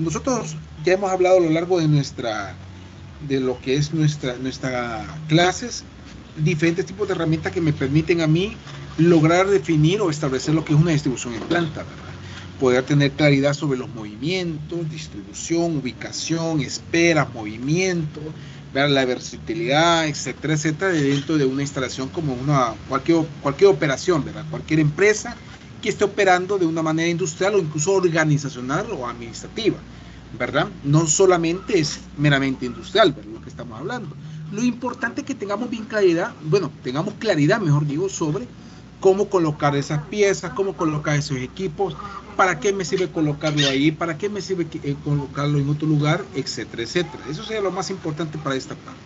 nosotros ya hemos hablado a lo largo de lo que es nuestra clases, diferentes tipos de herramientas que me permiten a mí lograr definir o establecer lo que es una distribución en planta, ¿verdad? Poder tener claridad sobre los movimientos, distribución, ubicación, espera, movimiento, ver la versatilidad, etcétera, etcétera, dentro de una instalación como cualquier operación, ¿verdad? Cualquier empresa que esté operando de una manera industrial o incluso organizacional o administrativa, ¿verdad? No solamente es meramente industrial, ¿verdad? Lo que estamos hablando. Lo importante es que tengamos bien claridad, bueno, tengamos claridad, mejor digo, sobre cómo colocar esas piezas, cómo colocar esos equipos, para qué me sirve colocarlo ahí, para qué me sirve colocarlo en otro lugar, etcétera, etcétera. Eso sería lo más importante para esta parte.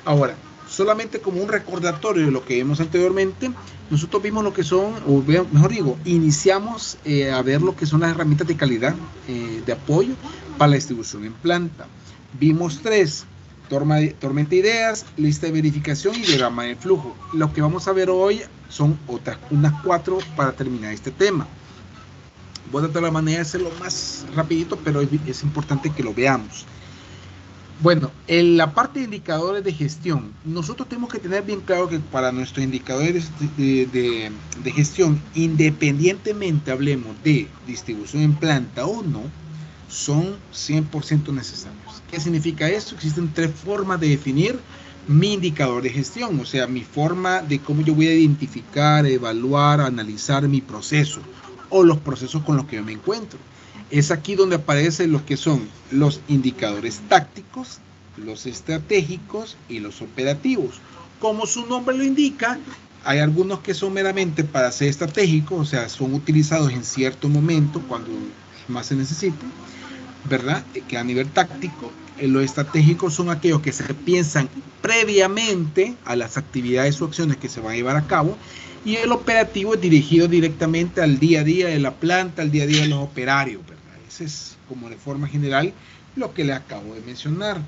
Ahora, solamente como un recordatorio de lo que vimos anteriormente, nosotros vimos lo que son, o mejor digo, iniciamos a ver lo que son las herramientas de calidad de apoyo para la distribución en planta. Vimos 3: tormenta de ideas, lista de verificación y diagrama de flujo. Lo que vamos a ver hoy son unas 4 para terminar este tema. Voy a tratar la manera de hacerlo más rapidito, pero es importante que lo veamos. Bueno, en la parte de indicadores de gestión, nosotros tenemos que tener bien claro que para nuestros indicadores de gestión, independientemente hablemos de distribución en planta o no, son 100% necesarios. ¿Qué significa esto? Existen 3 formas de definir mi indicador de gestión, o sea, mi forma de cómo yo voy a identificar, evaluar, analizar mi proceso o los procesos con los que yo me encuentro. Es aquí donde aparecen lo que son los indicadores tácticos, los estratégicos y los operativos. Como su nombre lo indica, hay algunos que son meramente para ser estratégicos, o sea, son utilizados en cierto momento cuando más se necesite, ¿verdad? Que a nivel táctico, los estratégicos son aquellos que se piensan previamente a las actividades o acciones que se van a llevar a cabo, y el operativo es dirigido directamente al día a día de la planta, al día a día de los operarios, ¿verdad? Ese es, como de forma general, lo que les acabo de mencionar.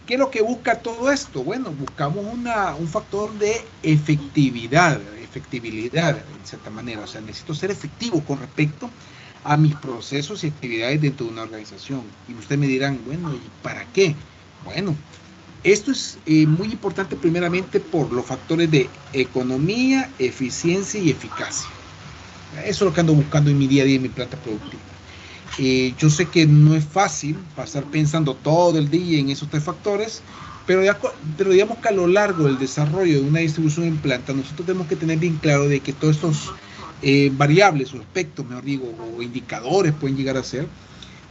¿Qué es lo que busca todo esto? Bueno, buscamos un factor de efectividad, en cierta manera. O sea, necesito ser efectivo con respecto a mis procesos y actividades dentro de una organización. Y ustedes me dirán, bueno, ¿y para qué? Bueno, esto es muy importante primeramente por los factores de economía, eficiencia y eficacia. Eso es lo que ando buscando en mi día a día en mi planta productiva. Yo sé que no es fácil pasar pensando todo el día en esos 3 factores, pero digamos que a lo largo del desarrollo de una distribución en planta, nosotros tenemos que tener bien claro de que todos estos variables o aspectos, mejor digo, o indicadores pueden llegar a ser,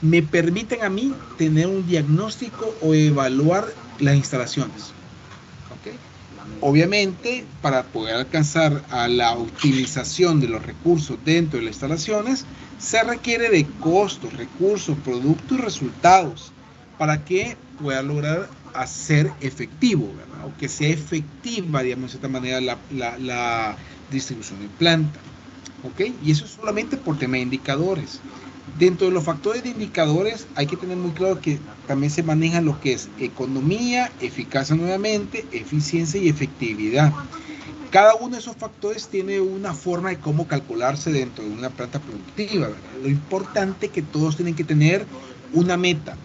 me permiten a mí tener un diagnóstico o evaluar las instalaciones. ¿Okay? Obviamente, para poder alcanzar a la optimización de los recursos dentro de las instalaciones, se requiere de costos, recursos, productos y resultados para que pueda lograr hacer efectivo, ¿verdad? O que sea efectiva, digamos, de cierta manera, la distribución en planta. ¿Okay? Y eso es solamente por tema de indicadores. Dentro de los factores de indicadores hay que tener muy claro que también se maneja lo que es economía, eficacia nuevamente, eficiencia y efectividad. Cada uno de esos factores tiene una forma de cómo calcularse dentro de una planta productiva, ¿verdad? Lo importante es que todos tienen que tener una meta,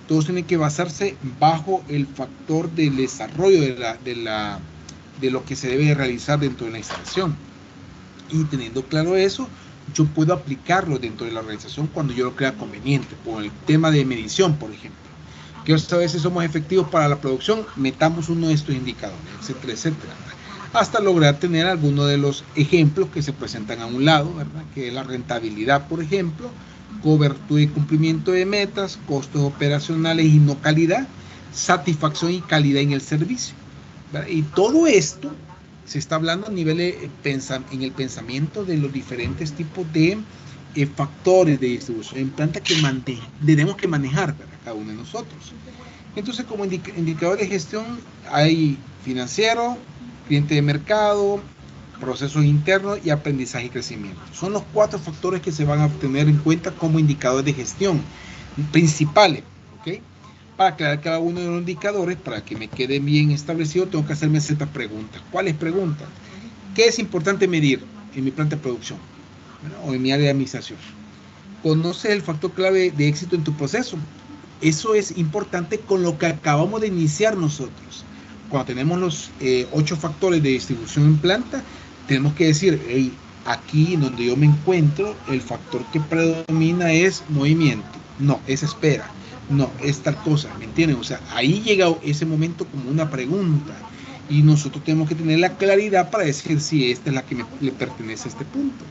todos tienen que basarse bajo el factor del desarrollo de lo que se debe realizar dentro de la instalación. Y teniendo claro eso, yo puedo aplicarlo dentro de la organización cuando yo lo crea conveniente, por el tema de medición, por ejemplo. Que a veces somos efectivos para la producción, metamos uno de estos indicadores, etcétera, etcétera, hasta lograr tener algunos de los ejemplos que se presentan a un lado, ¿verdad? Que es la rentabilidad, por ejemplo, cobertura y cumplimiento de metas, costos operacionales y no calidad, satisfacción y calidad en el servicio, ¿verdad? Y todo esto se está hablando a nivel en el pensamiento de los diferentes tipos de factores de distribución en planta que tenemos que manejar para cada uno de nosotros. Entonces, como indicador de gestión hay financiero, cliente de mercado, procesos internos y aprendizaje y crecimiento. Son los 4 factores que se van a tener en cuenta como indicadores de gestión principales, ¿ok? Para aclarar cada uno de los indicadores, para que me quede bien establecido, tengo que hacerme ciertas preguntas. ¿Cuáles preguntas? ¿Qué es importante medir en mi planta de producción? ¿Verdad? O en mi área de administración. Conoce el factor clave de éxito en tu proceso. Eso es importante con lo que acabamos de iniciar nosotros. Cuando tenemos los 8 factores de distribución en planta, tenemos que decir, hey, aquí donde yo me encuentro, el factor que predomina es movimiento. No, es espera. No, es tal cosa, ¿me entienden? O sea, ahí llega ese momento como una pregunta. Y nosotros tenemos que tener la claridad para decir si esta es la que le pertenece a este punto.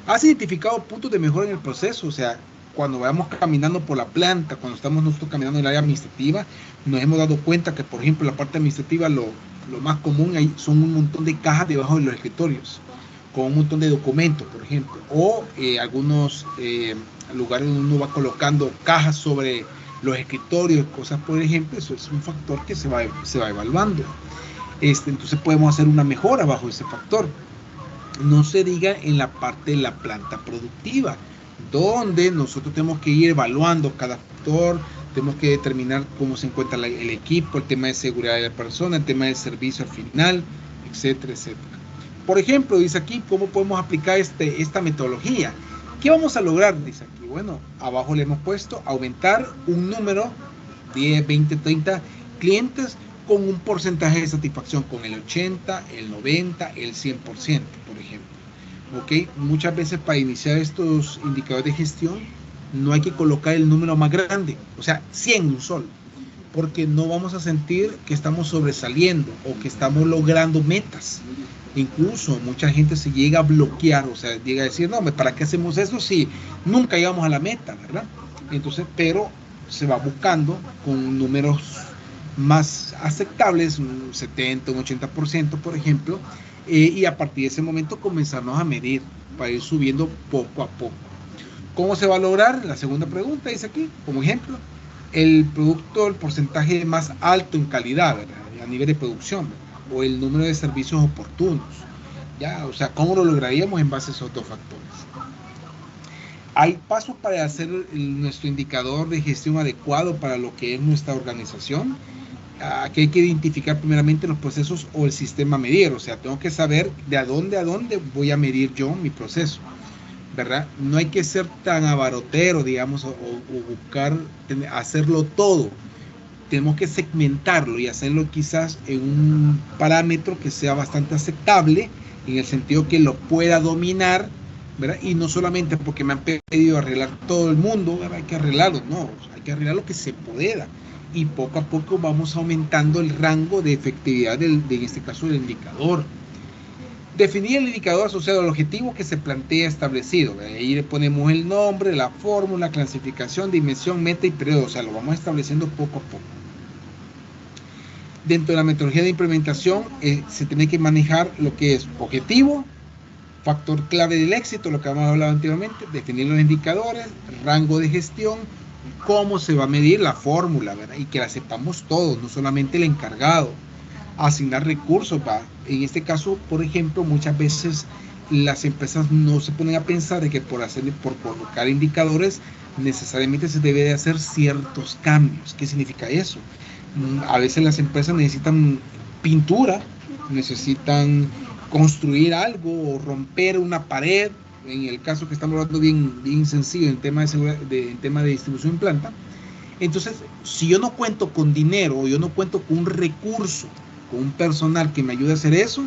¿Has identificado puntos de mejora en el proceso? O sea, cuando vamos caminando por la planta, cuando estamos nosotros caminando en el área administrativa, nos hemos dado cuenta que, por ejemplo, en la parte administrativa lo más común ahí son un montón de cajas debajo de los escritorios, con un montón de documentos, por ejemplo, o algunos lugares donde uno va colocando cajas sobre los escritorios, cosas por ejemplo. Eso es un factor que se va evaluando. Entonces podemos hacer una mejora bajo ese factor. No se diga en la parte de la planta productiva, donde nosotros tenemos que ir evaluando cada factor, tenemos que determinar cómo se encuentra el equipo, el tema de seguridad de la persona, el tema de servicio al final, etcétera, etcétera. Por ejemplo, dice aquí, ¿cómo podemos aplicar esta metodología? ¿Qué vamos a lograr? Dice aquí, bueno, abajo le hemos puesto aumentar un número, 10, 20, 30 clientes con un porcentaje de satisfacción, con el 80, el 90, el 100%, por ejemplo. ¿Ok? Muchas veces para iniciar estos indicadores de gestión no hay que colocar el número más grande, o sea, 100 un solo, porque no vamos a sentir que estamos sobresaliendo o que estamos logrando metas. Incluso mucha gente se llega a bloquear, o sea, llega a decir, no, ¿para qué hacemos eso si nunca llegamos a la meta, verdad? Entonces, pero se va buscando con números más aceptables, un 70, un 80%, por ejemplo, y a partir de ese momento comenzamos a medir para ir subiendo poco a poco. ¿Cómo se va a lograr? La segunda pregunta dice aquí, como ejemplo, el producto, el porcentaje más alto en calidad, ¿verdad? A nivel de producción, ¿verdad? O el número de servicios oportunos, ¿ya? O sea, ¿cómo lo lograríamos en base a esos dos factores? Hay pasos para hacer nuestro indicador de gestión adecuado para lo que es nuestra organización. Aquí hay que identificar primeramente los procesos o el sistema a medir, o sea, tengo que saber de a dónde voy a medir yo mi proceso, ¿verdad? No hay que ser tan abarotero, digamos, o buscar hacerlo todo. Tenemos que segmentarlo y hacerlo quizás en un parámetro que sea bastante aceptable, en el sentido que lo pueda dominar, ¿verdad? Y no solamente porque me han pedido arreglar todo el mundo, ¿verdad? Hay que arreglarlo, no, hay que arreglar lo que se pueda. Y poco a poco vamos aumentando el rango de efectividad en este caso del indicador. Definir el indicador asociado al objetivo que se plantea establecido. Ahí le ponemos el nombre, la fórmula, clasificación, dimensión, meta y periodo. O sea, lo vamos estableciendo poco a poco. Dentro de la metodología de implementación se tiene que manejar lo que es objetivo, factor clave del éxito, lo que hemos hablado anteriormente, definir los indicadores, rango de gestión, cómo se va a medir la fórmula, ¿verdad? Y que la sepamos todos, no solamente el encargado. Asignar recursos, ¿verdad? En este caso, por ejemplo, muchas veces las empresas no se ponen a pensar de que por colocar indicadores necesariamente se debe de hacer ciertos cambios. ¿Qué significa eso? A veces las empresas necesitan pintura, necesitan construir algo o romper una pared. En el caso que estamos hablando bien sencillo en tema de distribución en planta. Entonces, si yo no cuento con dinero o yo no cuento con un recurso, con un personal que me ayude a hacer eso,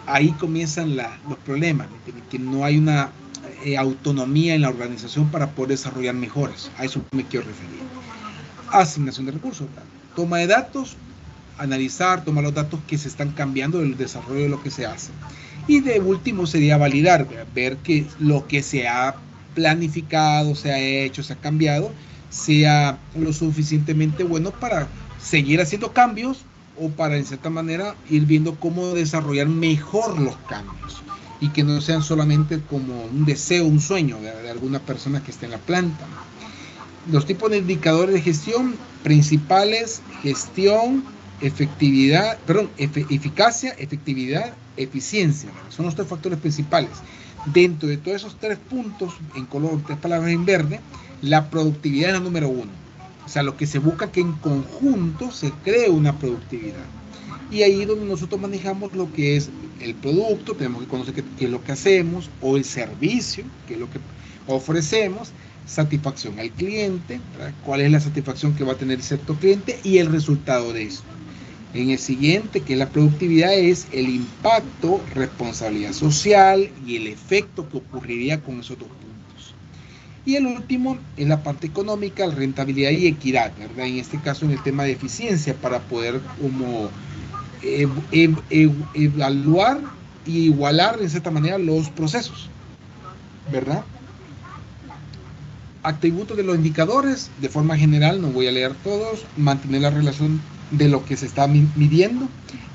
ahí comienzan los problemas, que no hay una autonomía en la organización para poder desarrollar mejoras. A eso me quiero referir. Asignación de recursos, toma de datos, analizar, tomar los datos que se están cambiando del desarrollo de lo que se hace. Y de último sería validar, ver que lo que se ha planificado, se ha hecho, se ha cambiado, sea lo suficientemente bueno para seguir haciendo cambios o para, en cierta manera, ir viendo cómo desarrollar mejor los cambios y que no sean solamente como un deseo, un sueño de alguna persona que esté en la planta. Los tipos de indicadores de gestión principales: gestión, efectividad, eficacia, efectividad, eficiencia. Son los tres factores principales. Dentro de todos esos tres puntos, en color, tres palabras en verde, la productividad es la número uno. O sea, lo que se busca que en conjunto se cree una productividad. Y ahí es donde nosotros manejamos lo que es el producto, tenemos que conocer qué es lo que hacemos, o el servicio, qué es lo que, ofrecemos, satisfacción al cliente, ¿verdad? Cuál es la satisfacción que va a tener cierto cliente y el resultado de esto. En el siguiente, que es la productividad, es el impacto, responsabilidad social y el efecto que ocurriría con esos dos puntos. Y el último es la parte económica, la rentabilidad y equidad, ¿verdad? En este caso, en el tema de eficiencia, para poder como evaluar y igualar de cierta manera los procesos, ¿verdad? Atributos de los indicadores, de forma general, no voy a leer todos. Mantener la relación de lo que se está midiendo,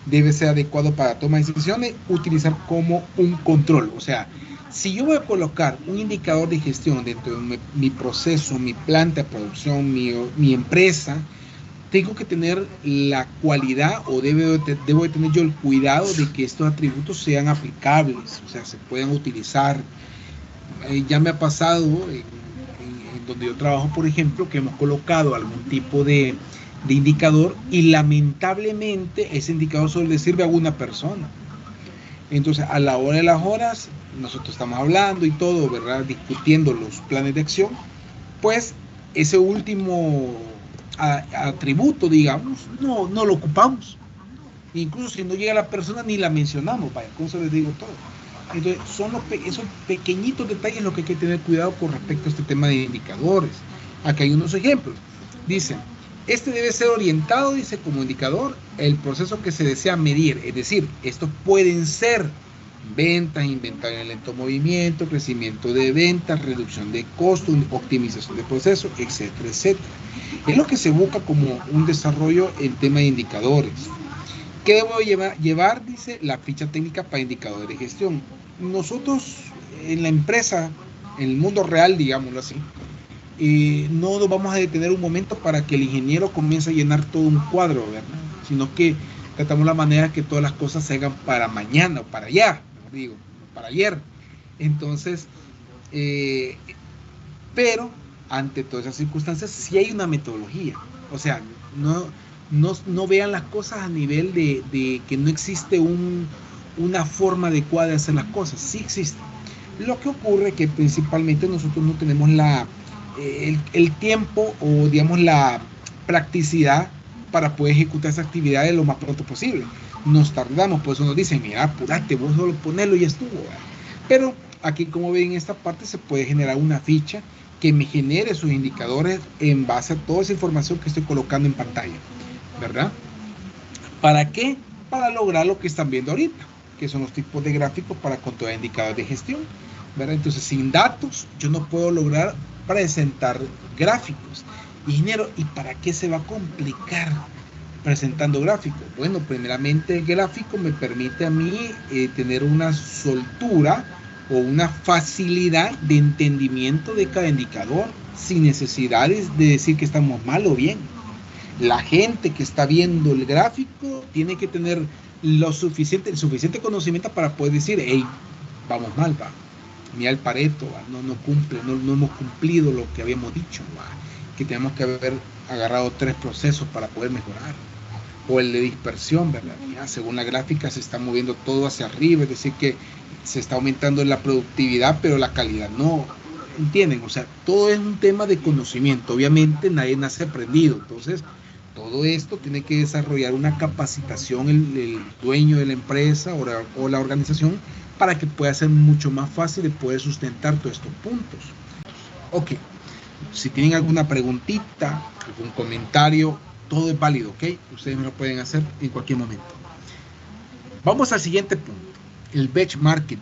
debe ser adecuado para toma de decisiones, utilizar como un control. O sea, si yo voy a colocar un indicador de gestión dentro de mi proceso, mi planta de producción, mi empresa, tengo que tener la cualidad o debo de tener yo el cuidado de que estos atributos sean aplicables, o sea, se puedan utilizar. Ya me ha pasado en donde yo trabajo, por ejemplo, que hemos colocado algún tipo de indicador y lamentablemente ese indicador solo le sirve a una persona. Entonces, a la hora de las horas, nosotros estamos hablando y todo, ¿verdad? Discutiendo los planes de acción, pues ese último atributo, digamos, no lo ocupamos. Incluso si no llega la persona, ni la mencionamos, vaya, con eso les digo todo. Entonces, son esos pequeñitos detalles los que hay que tener cuidado con respecto a este tema de indicadores. Aquí hay unos ejemplos. Dicen, este debe ser orientado, dice, como indicador, el proceso que se desea medir. Es decir, estos pueden ser ventas, inventario en lento movimiento, crecimiento de ventas, reducción de costos, optimización de procesos, etcétera, etcétera. Es lo que se busca como un desarrollo en tema de indicadores. ¿Qué debo llevar? Dice, la ficha técnica para indicadores de gestión. Nosotros en la empresa, en el mundo real, digámoslo así, no nos vamos a detener un momento para que el ingeniero comience a llenar todo un cuadro, ¿verdad? Sino que tratamos la manera que todas las cosas se hagan para mañana o para allá, digo, para ayer. Entonces, pero ante todas esas circunstancias sí hay una metodología. O sea, no vean las cosas a nivel de que no existe una forma adecuada de hacer las cosas. Sí existe. Lo que ocurre es que principalmente nosotros no tenemos el tiempo o digamos la practicidad para poder ejecutar esas actividades lo más pronto posible. Nos tardamos, por eso nos dicen, mira, apurate, vos solo ponelo y ya estuvo, ¿verdad? Pero aquí, como ven, en esta parte se puede generar una ficha que me genere sus indicadores en base a toda esa información que estoy colocando en pantalla, ¿verdad? ¿Para qué? Para lograr lo que están viendo ahorita, que son los tipos de gráficos para controlar indicadores de gestión, ¿verdad? Entonces, sin datos, yo no puedo lograr presentar gráficos. Ingeniero, ¿y para qué se va a complicar presentando gráficos? Bueno, primeramente el gráfico me permite a mí tener una soltura o una facilidad de entendimiento de cada indicador sin necesidades de decir que estamos mal o bien. La gente que está viendo el gráfico tiene que tener el suficiente conocimiento para poder decir, hey, vamos mal, va. Mira el Pareto, no cumple, no hemos cumplido lo que habíamos dicho, va. Que tenemos que haber agarrado 3 procesos para poder mejorar. O el de dispersión, ¿verdad? Ya, según la gráfica se está moviendo todo hacia arriba, es decir que se está aumentando la productividad, pero la calidad no. ¿Entienden? O sea, todo es un tema de conocimiento. Obviamente nadie nace aprendido. Entonces, todo esto tiene que desarrollar una capacitación el dueño de la empresa o la organización para que pueda ser mucho más fácil de poder sustentar todos estos puntos. Ok. Si tienen alguna preguntita, algún comentario, todo es válido, ¿ok? Ustedes me lo pueden hacer en cualquier momento. Vamos al siguiente punto, el benchmarking.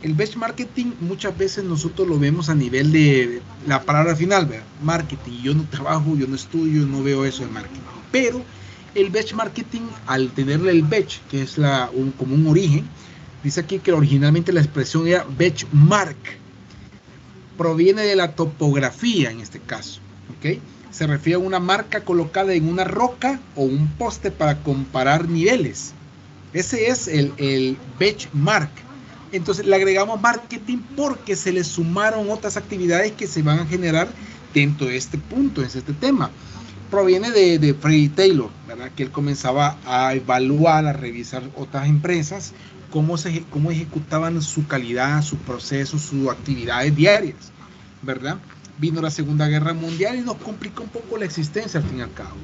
El benchmarking muchas veces nosotros lo vemos a nivel de la palabra final, ¿verdad? Marketing. Yo no trabajo, yo no estudio, no veo eso en marketing. Pero el benchmarking, al tenerle el bench, que es como un origen, dice aquí que originalmente la expresión era benchmark. Proviene de la topografía en este caso, ¿ok? Se refiere a una marca colocada en una roca o un poste para comparar niveles. Ese es el benchmark. Entonces le agregamos marketing porque se le sumaron otras actividades que se van a generar dentro de este punto, en este tema. Proviene de Freddy Taylor, ¿verdad? Que él comenzaba a evaluar, a revisar otras empresas, cómo ejecutaban su calidad, sus procesos, sus actividades diarias. ¿verdad? Vino la Segunda Guerra Mundial y nos complicó un poco la existencia al fin y al cabo.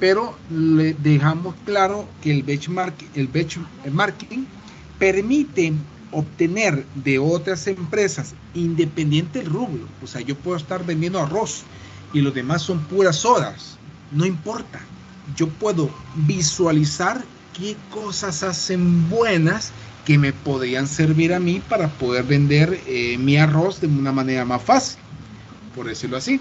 Pero le dejamos claro que el benchmarking permite obtener de otras empresas, independiente del rubro. O sea, yo puedo estar vendiendo arroz y los demás son puras sodas. No importa. Yo puedo visualizar qué cosas hacen buenas que me podrían servir a mí para poder vender mi arroz de una manera más fácil, por decirlo así.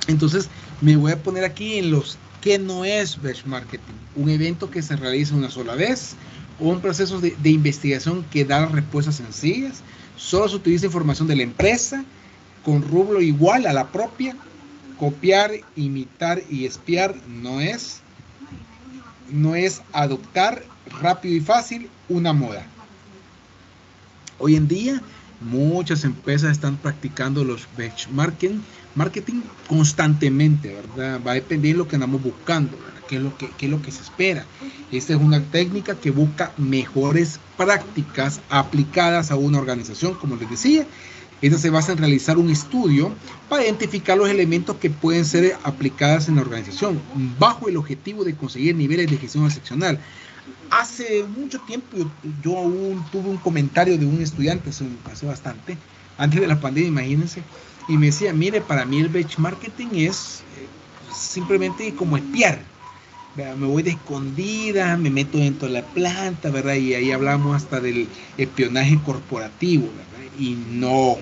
Entonces, me voy a poner aquí en los que no es benchmarking. Un evento que se realiza una sola vez, o un proceso de investigación que da respuestas sencillas. Solo se utiliza información de la empresa con rubro igual a la propia. Copiar, imitar y espiar no es adoptar rápido y fácil una moda. Hoy en día muchas empresas están practicando los benchmarking constantemente, ¿verdad? Va a depender de lo que andamos buscando, ¿verdad? ¿Qué es lo que se espera? Esta es una técnica que busca mejores prácticas aplicadas a una organización, como les decía. Esta se basa en realizar un estudio para identificar los elementos que pueden ser aplicados en la organización, bajo el objetivo de conseguir niveles de gestión excepcional. Hace mucho tiempo yo aún tuve un comentario de un estudiante, hace bastante, antes de la pandemia, imagínense, y me decía, mire, para mí el benchmarking es simplemente como espiar, ¿verdad? Me voy de escondida, me meto dentro de la planta, ¿verdad? Y ahí hablamos hasta del espionaje corporativo, ¿verdad? Y no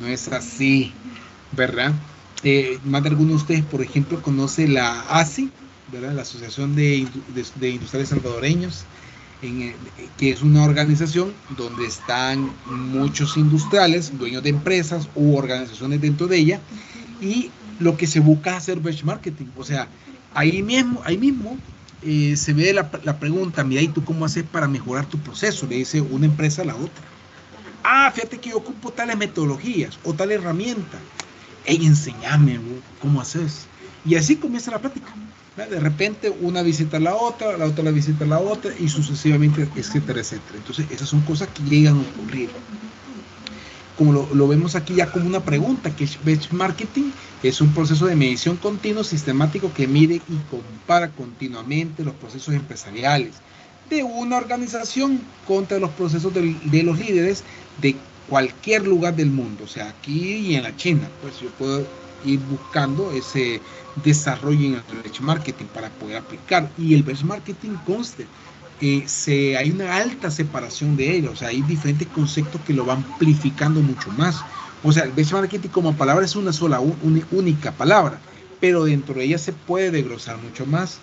es así, ¿verdad? Más de algunos de ustedes, por ejemplo, conoce la ASI, ¿verdad? La Asociación de Industriales Salvadoreños, que es una organización donde están muchos industriales, dueños de empresas u organizaciones dentro de ella, y lo que se busca es hacer benchmarking. O sea, ahí mismo se ve la pregunta, mira, ¿y tú cómo haces para mejorar tu proceso? Le dice una empresa a la otra. Fíjate que yo ocupo tales metodologías o tal herramienta. Ey, enséñame, ¿cómo haces? Y así comienza la plática. De repente una visita a la otra la visita a la otra y sucesivamente, etcétera, etcétera. Entonces esas son cosas que llegan a ocurrir. Como lo vemos aquí ya como una pregunta, que es benchmarking, es un proceso de medición continuo, sistemático, que mide y compara continuamente los procesos empresariales de una organización contra los procesos de los líderes de cualquier lugar del mundo. O sea, aquí y en la China, pues yo puedo ir buscando ese desarrollo en el benchmarking para poder aplicar. Y el benchmarking conste, hay una alta separación de ellos. O sea, hay diferentes conceptos que lo van amplificando mucho más. O sea, el benchmarking como palabra es una sola, única palabra, pero dentro de ella se puede desglosar mucho más.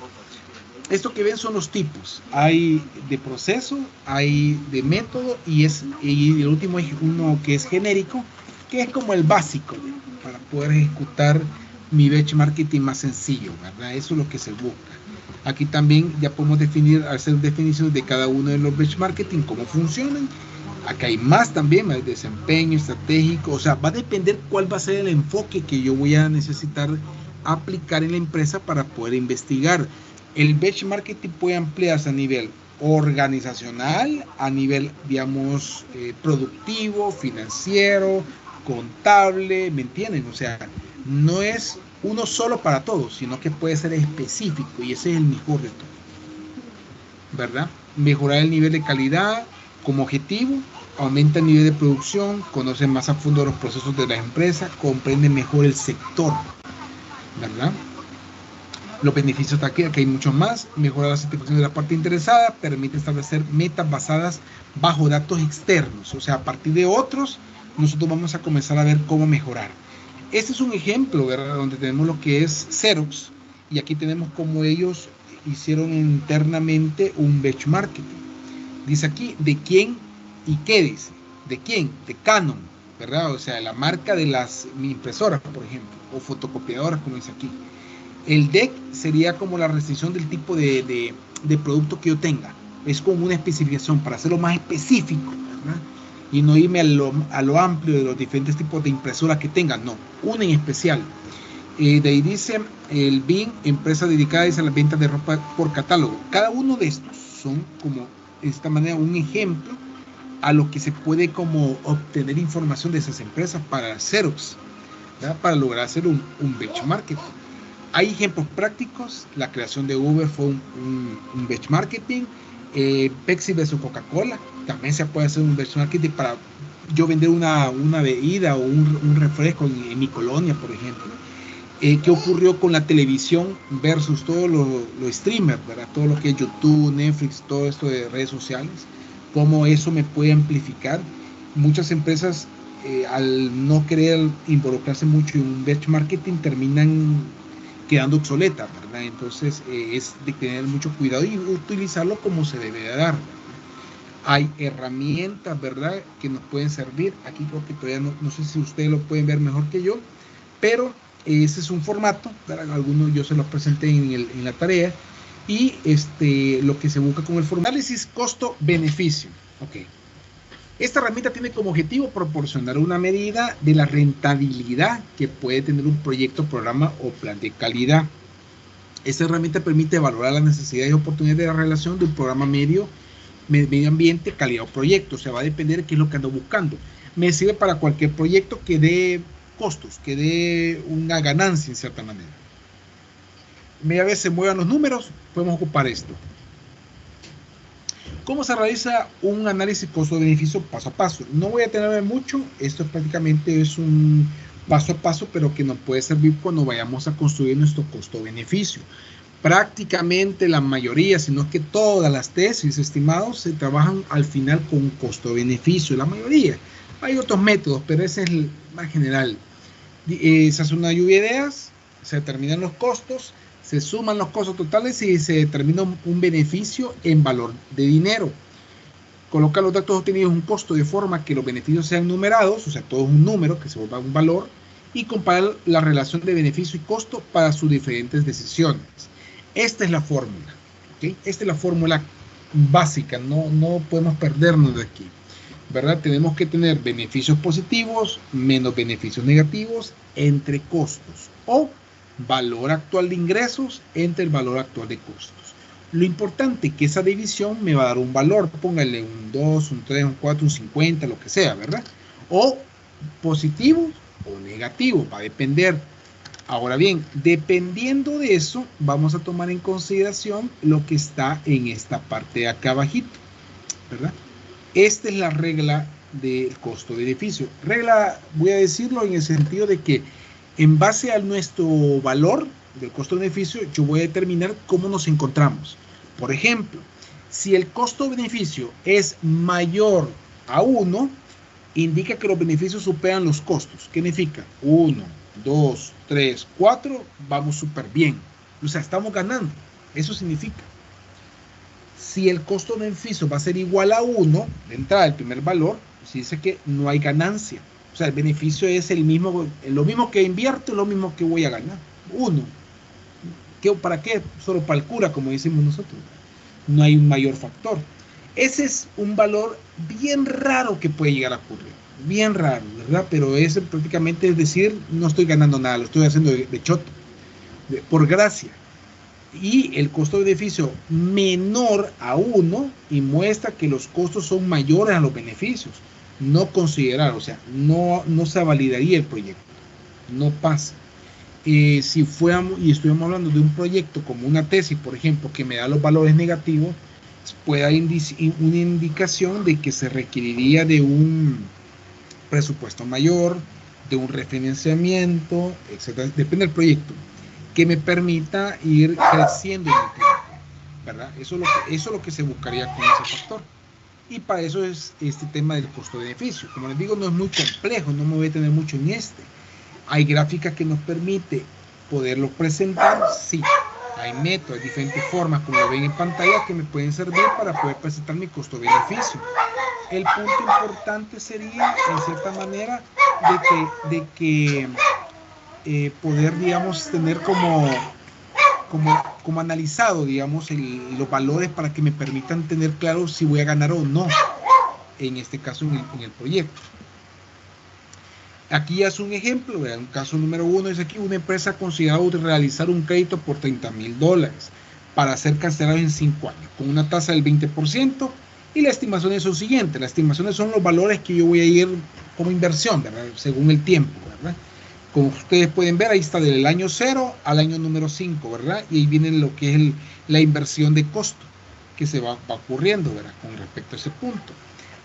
Esto que ven son los tipos. Hay de proceso, hay de método y el último es uno que es genérico, que es como el básico para poder ejecutar mi benchmarking más sencillo, ¿verdad? Eso es lo que se busca. Aquí también ya podemos hacer definiciones de cada uno de los benchmarking, cómo funcionan. Acá hay más también, más desempeño estratégico. O sea, va a depender cuál va a ser el enfoque que yo voy a necesitar aplicar en la empresa para poder investigar. El benchmarking puede ampliarse a nivel organizacional, a nivel, digamos, productivo, financiero, contable, ¿me entienden? O sea, no es uno solo para todos, sino que puede ser específico y ese es el mejor de todo, ¿verdad? Mejorar el nivel de calidad como objetivo, aumenta el nivel de producción, conoce más a fondo los procesos de la empresa, comprende mejor el sector, ¿verdad? Los beneficios de aquí hay muchos más. Mejora la satisfacción de la parte interesada, permite establecer metas basadas bajo datos externos, o sea, a partir de otros nosotros vamos a comenzar a ver cómo mejorar. Este es un ejemplo, ¿verdad? Donde tenemos lo que es Xerox y aquí tenemos cómo ellos hicieron internamente un benchmarking. Dice aquí, ¿de quién y qué dice? ¿De quién? De Canon, ¿verdad? O sea, la marca de las impresoras, por ejemplo, o fotocopiadoras, como dice aquí. El DEC sería como la restricción del tipo de producto que yo tenga. Es como una especificación para hacerlo más específico, ¿verdad? Y no irme a lo amplio de los diferentes tipos de impresoras que tenga, no, una en especial. De ahí dice el BIM, empresa dedicada a la venta de ropa por catálogo. Cada uno de estos son como, de esta manera, un ejemplo a lo que se puede como obtener información de esas empresas para Xerox. ¿verdad? Para lograr hacer un benchmarking. Hay ejemplos prácticos. La creación de Uber fue un benchmarking. Pepsi versus Coca-Cola también se puede hacer un benchmarking para yo vender una bebida o un refresco en mi colonia, por ejemplo. ¿Qué ocurrió con la televisión versus todos los streamers, ¿verdad? Todo lo que es YouTube, Netflix, todo esto de redes sociales? ¿Cómo eso me puede amplificar? Muchas empresas, al no querer involucrarse mucho en un benchmarking, terminan quedando obsoletas, ¿verdad? Entonces es de tener mucho cuidado y utilizarlo como se debe de dar. Hay herramientas, ¿verdad?, que nos pueden servir. Aquí creo que todavía no sé si ustedes lo pueden ver mejor que yo, pero ese es un formato, ¿verdad? Algunos yo se los presenté en la tarea, y lo que se busca con el formato análisis costo-beneficio. Ok. Esta herramienta tiene como objetivo proporcionar una medida de la rentabilidad que puede tener un proyecto, programa o plan de calidad. Esta herramienta permite valorar las necesidades y oportunidades de la relación de un programa medio ambiente, calidad o proyecto. O sea, va a depender de qué es lo que ando buscando. Me sirve para cualquier proyecto que dé costos, que dé una ganancia en cierta manera. Media vez se muevan los números, podemos ocupar esto. ¿Cómo se realiza un análisis costo-beneficio paso a paso? No voy a tener mucho, esto prácticamente es un paso a paso, pero que nos puede servir cuando vayamos a construir nuestro costo-beneficio. Prácticamente la mayoría, si no es que todas las tesis, estimados, se trabajan al final con un costo-beneficio, la mayoría. Hay otros métodos, pero ese es el más general. Se hace una lluvia de ideas, se determinan los costos, se suman los costos totales y se determina un beneficio en valor de dinero. Coloca los datos obtenidos en un costo de forma que los beneficios sean numerados, o sea, todo es un número que se vuelva un valor, y compara la relación de beneficio y costo para sus diferentes decisiones. Esta es la fórmula, ¿okay? Esta es la fórmula básica, no podemos perdernos de aquí, ¿verdad? Tenemos que tener beneficios positivos menos beneficios negativos entre costos, o valor actual de ingresos entre el valor actual de costos. Lo importante es que esa división me va a dar un valor, póngale un 2, un 3, un 4, un 50, lo que sea, ¿verdad? O positivo o negativo, va a depender. Ahora bien, dependiendo de eso, vamos a tomar en consideración lo que está en esta parte de acá abajito, ¿verdad? Esta es la regla del costo-beneficio. Regla, voy a decirlo en el sentido de que en base a nuestro valor del costo-beneficio, yo voy a determinar cómo nos encontramos. Por ejemplo, si el costo-beneficio es mayor a 1, indica que los beneficios superan los costos. ¿Qué significa? 1, 2, 3, 4, vamos súper bien. O sea, estamos ganando. Eso significa. Si el costo-beneficio va a ser igual a 1, de entrada, el primer valor, pues dice que no hay ganancia. O sea, el beneficio es el mismo, lo mismo que invierto, lo mismo que voy a ganar. 1. ¿Para qué? Solo para el cura, como decimos nosotros. No hay un mayor factor. Ese es un valor bien raro que puede llegar a ocurrir. Bien raro, ¿verdad? Pero ese prácticamente es decir, no estoy ganando nada, lo estoy haciendo de choto, por gracia. Y el costo-beneficio menor a 1 y muestra que los costos son mayores a los beneficios. No considerar, o sea, no se validaría el proyecto. No pasa. Si fuéramos y estuviéramos hablando de un proyecto como una tesis, por ejemplo, que me da los valores negativos, puede haber una indicación de que se requeriría de un presupuesto mayor, de un refinanciamiento, etc. Depende del proyecto, que me permita ir creciendo en el tiempo, ¿verdad? Eso es lo que se buscaría con ese factor. Y para eso es este tema del costo-beneficio. Como les digo, no es muy complejo, no me voy a tener mucho en este. Hay gráficas que nos permite poderlo presentar, sí. Hay métodos, hay diferentes formas, como lo ven en pantalla, que me pueden servir para poder presentar mi costo-beneficio. El punto importante sería, en cierta manera, de que poder, digamos, tener como analizado, digamos, los valores para que me permitan tener claro si voy a ganar o no, en este caso en el proyecto. Aquí es un ejemplo, vean, un caso número 1 es aquí, una empresa ha considerado realizar un crédito por $30,000 para ser cancelado en 5 años, con una tasa del 20%, y las estimaciones son siguientes. Las estimaciones son los valores que yo voy a ir como inversión, ¿verdad? Según el tiempo, ¿verdad? Como ustedes pueden ver, ahí está del año 0 al año número 5, ¿verdad? Y ahí viene lo que es la inversión de costo que se va ocurriendo, ¿verdad? Con respecto a ese punto.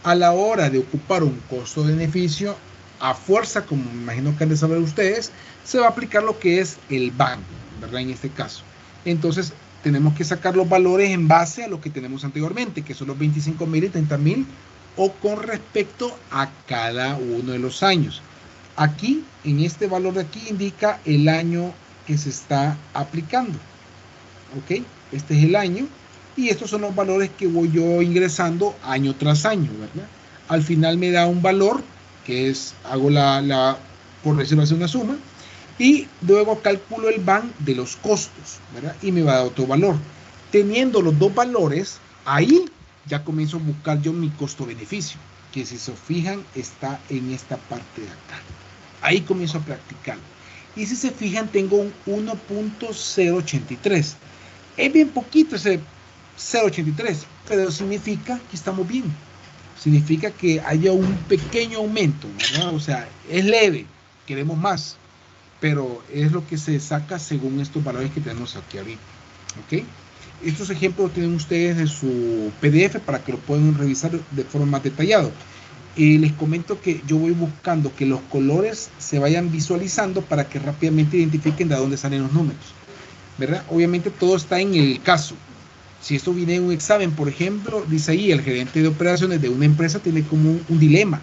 A la hora de ocupar un costo-beneficio, a fuerza, como me imagino que han de saber ustedes, se va a aplicar lo que es el banco, ¿verdad? En este caso. Entonces, tenemos que sacar los valores en base a lo que tenemos anteriormente, que son los 25,000 y 30,000, o con respecto a cada uno de los años. Aquí, en este valor de aquí, indica el año que se está aplicando. ¿Ok? Este es el año. Y estos son los valores que voy yo ingresando año tras año, ¿verdad? Al final me da un valor, que es, hago por decirlo así, una suma. Y luego calculo el BAN de los costos, ¿verdad? Y me va a dar otro valor. Teniendo los dos valores, ahí ya comienzo a buscar yo mi costo-beneficio, que si se fijan está en esta parte de acá. Ahí comienzo a practicar. Y si se fijan, tengo un 1.083. Es bien poquito ese 0.83, pero significa que estamos bien. Significa que haya un pequeño aumento, ¿verdad? O sea, es leve, queremos más, pero es lo que se saca según estos valores que tenemos aquí arriba. ¿Ok? Estos ejemplos tienen ustedes en su PDF para que lo puedan revisar de forma más detallada. Les comento que yo voy buscando que los colores se vayan visualizando para que rápidamente identifiquen de dónde salen los números, ¿verdad? Obviamente todo está en el caso. Si esto viene en un examen, por ejemplo, dice ahí, el gerente de operaciones de una empresa tiene como un dilema,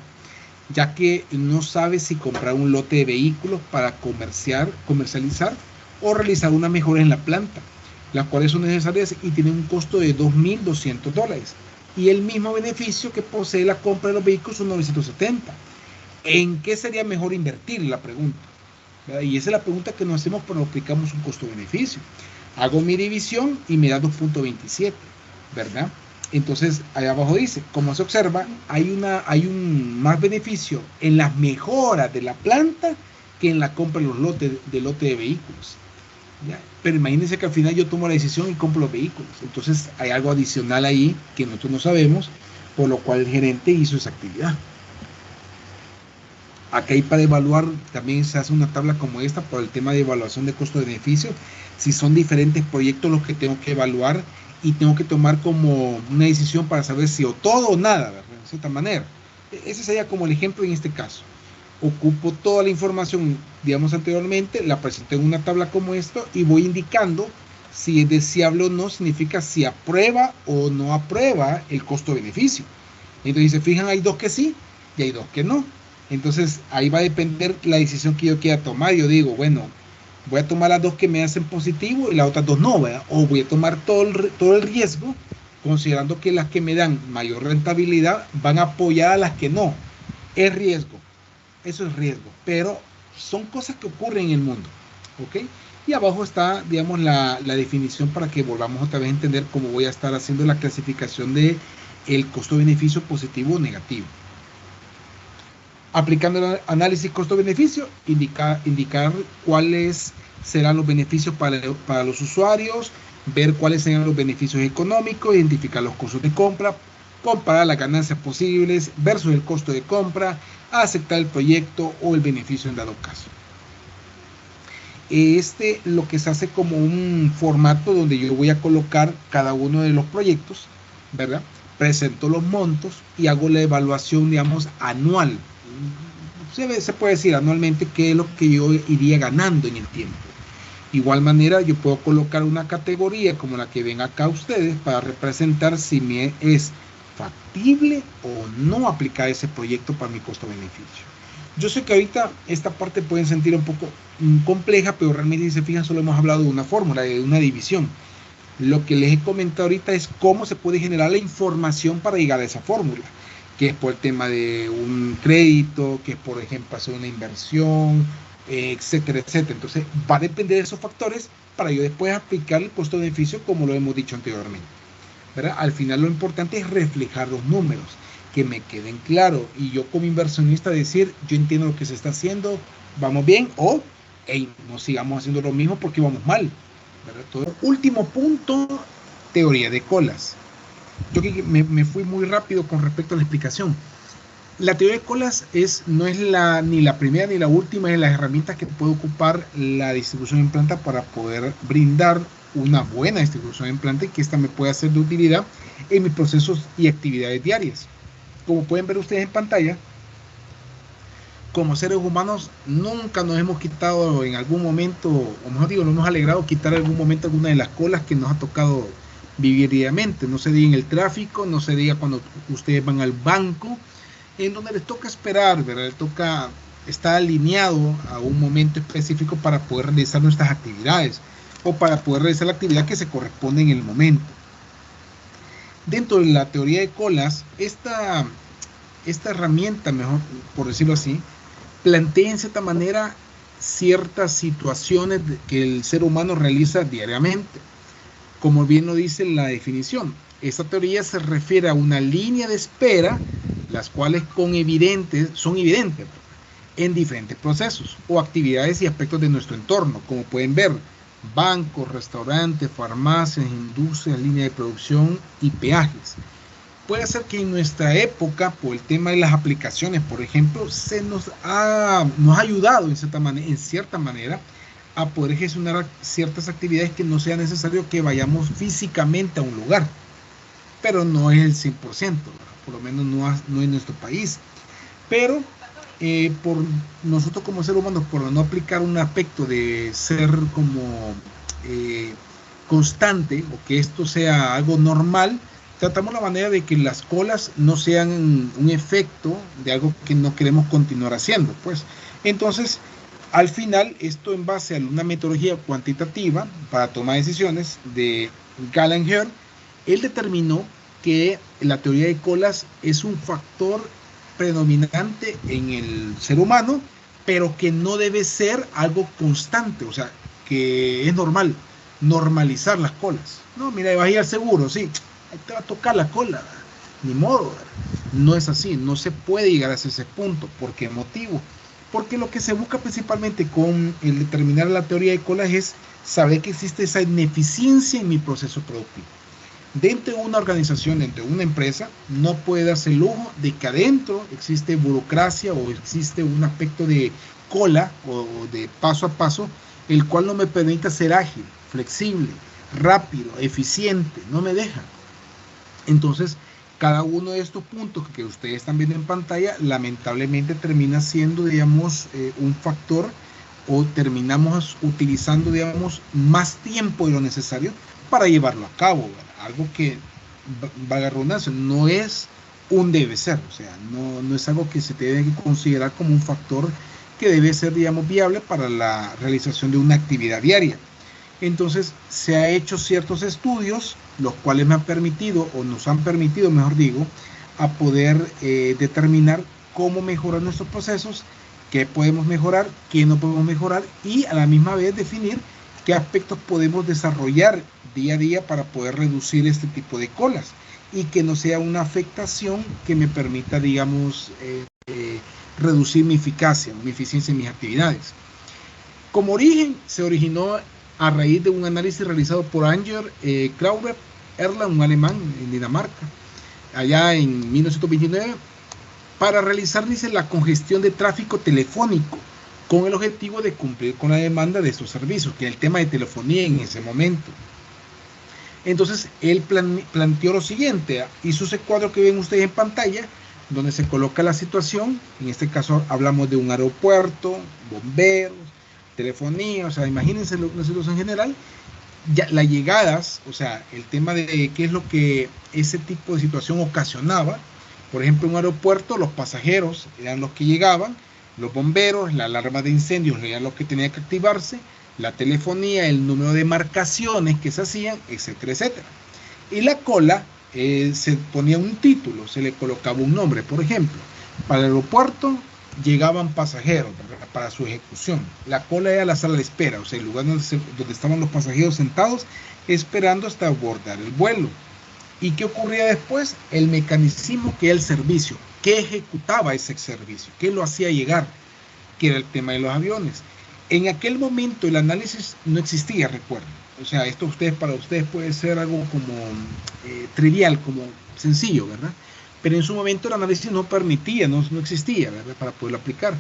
ya que no sabe si comprar un lote de vehículos para comercializar o realizar una mejora en la planta, las cuales son necesarias y tienen un costo de $2,200. Y el mismo beneficio que posee la compra de los vehículos son 970. ¿En qué sería mejor invertir? La pregunta. ¿Verdad? Y esa es la pregunta que nos hacemos cuando aplicamos un costo-beneficio. Hago mi división y me da 2.27, ¿verdad? Entonces, ahí abajo dice, como se observa, hay un más beneficio en las mejoras de la planta que en la compra de los lote de vehículos. ¿Ya? Pero imagínense que al final yo tomo la decisión y compro los vehículos. Entonces hay algo adicional ahí que nosotros no sabemos, por lo cual el gerente hizo esa actividad. Acá hay para evaluar, también se hace una tabla como esta por el tema de evaluación de costo-beneficio. Si son diferentes proyectos los que tengo que evaluar y tengo que tomar como una decisión para saber si o todo o nada, ¿verdad? De cierta manera. Ese sería como el ejemplo en este caso. Ocupo toda la información, digamos anteriormente, la presento en una tabla como esto y voy indicando si es deseable o no, significa si aprueba o no aprueba el costo-beneficio. Entonces, si se fijan, hay dos que sí y hay dos que no. Entonces, ahí va a depender la decisión que yo quiera tomar. Yo digo, bueno, voy a tomar las dos que me hacen positivo y las otras dos no, ¿verdad? O voy a tomar todo el riesgo, considerando que las que me dan mayor rentabilidad van a apoyar a las que no. Es riesgo. Eso es riesgo, pero son cosas que ocurren en el mundo, ¿ok? Y abajo está, digamos, la definición para que volvamos otra vez a entender cómo voy a estar haciendo la clasificación de el costo-beneficio positivo o negativo. Aplicando el análisis costo-beneficio, indicar cuáles serán los beneficios para los usuarios, ver cuáles serán los beneficios económicos, identificar los costos de compra, comparar las ganancias posibles versus el costo de compra, aceptar el proyecto o el beneficio en dado caso. Lo que se hace como un formato donde yo voy a colocar cada uno de los proyectos, ¿verdad? Presento los montos y hago la evaluación, digamos, anual. Se puede decir anualmente qué es lo que yo iría ganando en el tiempo. Igual manera, yo puedo colocar una categoría como la que ven acá ustedes para representar si me es factible o no aplicar ese proyecto para mi costo-beneficio. Yo sé que ahorita esta parte pueden sentir un poco compleja, pero realmente si se fijan solo hemos hablado de una fórmula, de una división. Lo que les he comentado ahorita es cómo se puede generar la información para llegar a esa fórmula, que es por el tema de un crédito, que es por ejemplo hacer una inversión, etcétera, etcétera. Entonces va a depender de esos factores para yo después aplicar el costo-beneficio como lo hemos dicho anteriormente, ¿verdad? Al final lo importante es reflejar los números, que me queden claros y yo como inversionista decir, yo entiendo lo que se está haciendo, vamos bien, o hey, no sigamos haciendo lo mismo porque vamos mal, ¿verdad? Todo. Último punto, teoría de colas. Yo me fui muy rápido con respecto a la explicación, La teoría de colas no es ni la primera ni la última de las herramientas que puede ocupar la distribución en planta para poder brindar una buena distribución en planta y que esta me pueda ser de utilidad en mis procesos y actividades diarias. Como pueden ver ustedes en pantalla, como seres humanos nunca nos hemos quitado en algún momento, o mejor digo, nos hemos alegrado quitar en algún momento alguna de las colas que nos ha tocado vivir diariamente. No se diga en el tráfico, no se diga cuando ustedes van al banco, en donde les toca esperar, ¿verdad? Les toca estar alineado a un momento específico para poder realizar nuestras actividades o para poder realizar la actividad que se corresponde en el momento. Dentro de la teoría de colas, esta herramienta, mejor por decirlo así, plantea en cierta manera ciertas situaciones que el ser humano realiza diariamente. Como bien lo dice la definición, esta teoría se refiere a una línea de espera, las cuales son evidentes en diferentes procesos o actividades y aspectos de nuestro entorno, como pueden ver, bancos, restaurantes, farmacias, industrias, línea de producción y peajes. Puede ser que en nuestra época, por el tema de las aplicaciones, por ejemplo, nos ha ayudado en cierta manera a poder gestionar ciertas actividades que no sea necesario que vayamos físicamente a un lugar, pero no es el 100%, por lo menos no en nuestro país. Pero por nosotros como seres humanos, por no aplicar un aspecto de ser como constante o que esto sea algo normal, tratamos la manera de que las colas no sean un efecto de algo que no queremos continuar haciendo, pues. Entonces, al final, esto en base a una metodología cuantitativa para tomar decisiones de Gallagher, él determinó que la teoría de colas es un factor predominante en el ser humano, pero que no debe ser algo constante, o sea, que es normal, normalizar las colas. No, mira, vas a ir al seguro, sí, ahí te va a tocar la cola, ni modo, no es así, no se puede llegar a ese punto. ¿Por qué motivo? Porque lo que se busca principalmente con el determinar la teoría de colas es saber que existe esa ineficiencia en mi proceso productivo. Dentro de una organización, dentro de una empresa, no puede darse el lujo de que adentro existe burocracia o existe un aspecto de cola o de paso a paso, el cual no me permite ser ágil, flexible, rápido, eficiente, no me deja. Entonces, cada uno de estos puntos que ustedes están viendo en pantalla, lamentablemente termina siendo, digamos, un factor o terminamos utilizando, digamos, más tiempo de lo necesario para llevarlo a cabo, ¿verdad? Algo que, valga redundancia, no es un debe ser, o sea, no es algo que se debe considerar como un factor que debe ser, digamos, viable para la realización de una actividad diaria. Entonces, se han hecho ciertos estudios, los cuales me han permitido, o nos han permitido, mejor digo, a poder determinar cómo mejorar nuestros procesos, qué podemos mejorar, qué no podemos mejorar, y a la misma vez definir qué aspectos podemos desarrollar día a día para poder reducir este tipo de colas y que no sea una afectación que me permita, digamos, reducir mi eficacia, mi eficiencia en mis actividades. Como origen, se originó a raíz de un análisis realizado por Anger Clauber Erland, un alemán en Dinamarca, allá en 1929, para realizar, dice, la congestión de tráfico telefónico, con el objetivo de cumplir con la demanda de estos servicios, que es el tema de telefonía en ese momento. Entonces, él planteó lo siguiente, hizo ese cuadro que ven ustedes en pantalla, donde se coloca la situación, en este caso hablamos de un aeropuerto, bomberos, telefonía, o sea, imagínense una situación general, ya las llegadas, o sea, el tema de qué es lo que ese tipo de situación ocasionaba. Por ejemplo, en un aeropuerto los pasajeros eran los que llegaban, los bomberos, la alarma de incendios eran los que tenían que activarse, la telefonía, el número de marcaciones que se hacían, etcétera, etcétera. Y la cola, se ponía un título, se le colocaba un nombre. Por ejemplo, para el aeropuerto llegaban pasajeros, ¿verdad?, para su ejecución. La cola era la sala de espera, o sea, el lugar donde estaban los pasajeros sentados esperando hasta abordar el vuelo. ¿Y qué ocurría después? El mecanismo que era el servicio, que ejecutaba ese servicio, que lo hacía llegar, que era el tema de los aviones. En aquel momento el análisis no existía, recuerden. O sea, esto para ustedes puede ser algo como trivial, como sencillo, ¿verdad? pero en su momento el análisis no permitía, no existía, ¿verdad?, para poderlo aplicar.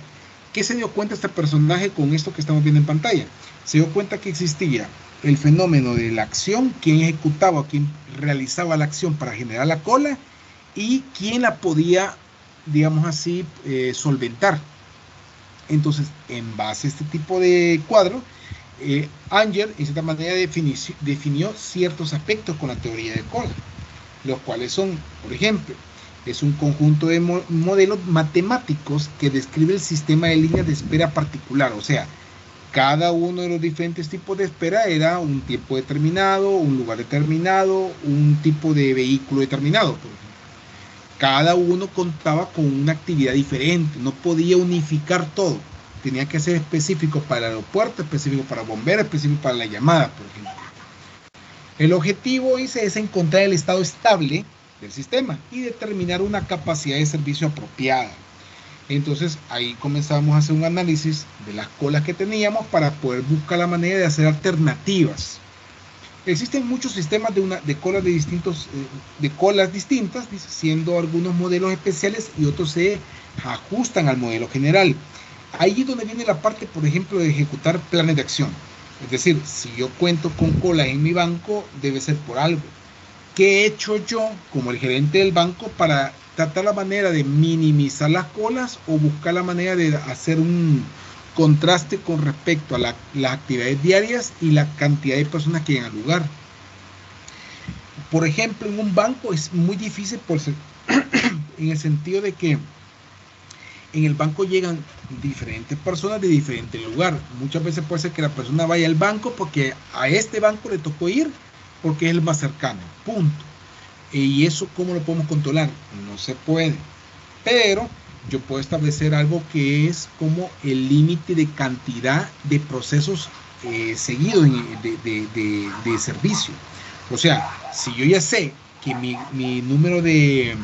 ¿Qué se dio cuenta este personaje con esto que estamos viendo en pantalla? Se dio cuenta que existía el fenómeno de la acción, quién ejecutaba, quién realizaba la acción para generar la cola y quién la podía, digamos así, solventar. Entonces, en base a este tipo de cuadro, Anger, en cierta manera, definió ciertos aspectos con la teoría de cola, los cuales son, por ejemplo, es un conjunto de modelos matemáticos que describe el sistema de líneas de espera particular. O sea, cada uno de los diferentes tipos de espera era un tiempo determinado, un lugar determinado, un tipo de vehículo determinado, por ejemplo. Cada uno contaba con una actividad diferente, no podía unificar todo. Tenía que ser específico para el aeropuerto, específico para bomberos, específico para la llamada, por ejemplo. El objetivo es encontrar el estado estable del sistema y determinar una capacidad de servicio apropiada. Entonces ahí comenzamos a hacer un análisis de las colas que teníamos para poder buscar la manera de hacer alternativas. Existen muchos sistemas de colas distintas, siendo algunos modelos especiales y otros se ajustan al modelo general. Ahí es donde viene la parte, por ejemplo, de ejecutar planes de acción. Es decir, si yo cuento con colas en mi banco, debe ser por algo. ¿Qué he hecho yo como el gerente del banco para tratar la manera de minimizar las colas o buscar la manera de hacer un contraste con respecto a las actividades diarias y la cantidad de personas que llegan al lugar? Por ejemplo, en un banco es muy difícil en el sentido de que en el banco llegan diferentes personas de diferentes lugares. Muchas veces puede ser que la persona vaya al banco porque a este banco le tocó ir porque es el más cercano, punto. Y eso, ¿cómo lo podemos controlar? No se puede. Pero yo puedo establecer algo que es como el límite de cantidad de procesos seguidos de servicio. O sea, si yo ya sé que mi número de